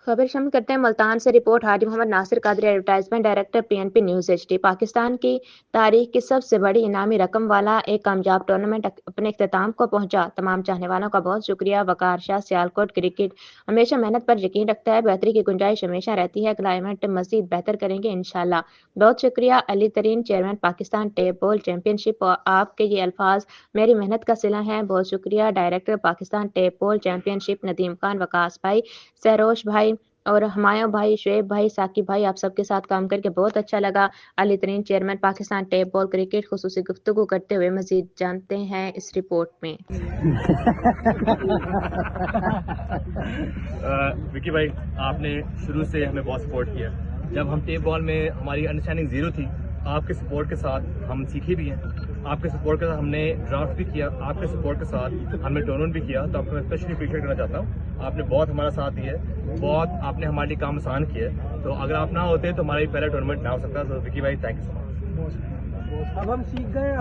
खबर शामिल करते हैं मुल्तान से report Haji Mohammad Nasir Qadri advertisement director PNP news HD. Pakistan की तारीख की सबसे बड़ी इनामी रकम वाला एक कामयाब टूर्नामेंट अपने इख्तिताम को पहुंचा। तमाम चाहने वालों का बहुत शुक्रिया। वकार शाह, सियालकोट क्रिकेट हमेशा मेहनत पर यकीन रखता है, बेहतरी की गुंजाइश हमेशा रहती है, क्लाइमेट मजीद बेहतर करेंगे इंशाल्लाह। बहुत शुक्रिया Ali Tareen, chairman Pakistan tape ball championship. और आपके ये अल्फाज मेरी मेहनत का सिला है। बहुत शुक्रिया director Pakistan tape ball championship Nadeem Khan, Waqas भाई, सरोश भाई और हमायूं भाई, शुएब भाई, साकिब भाई, आप सबके साथ काम करके बहुत अच्छा लगा। Ali Tareen, chairman Pakistan tape ball cricket, खुसूसी गुफ्तगू करते हुए मजीद जानते हैं इस रिपोर्ट में। विकी भाई, आपने शुरू से हमें बहुत सपोर्ट किया। जब हम टेप बॉल में हमारी अंडरस्टैंडिंग जीरो थी, आपके सपोर्ट के साथ हम सीखे भी हैं। आपके सपोर्ट के साथ हमने ड्राफ्ट भी किया, आपके सपोर्ट के साथ हमने टूर्नामेंट भी किया। तो आपको मैं स्पेशली अप्रिशिएट करना चाहता हूँ। आपने बहुत हमारा साथ दिया है, बहुत आपने हमारे लिए काम आसान किया है। तो अगर आप ना होते तो हमारा पहला टूर्नामेंट ना हो सकता। तो विकी भाई, थैंक यू सो मच। अब हम सीख गए।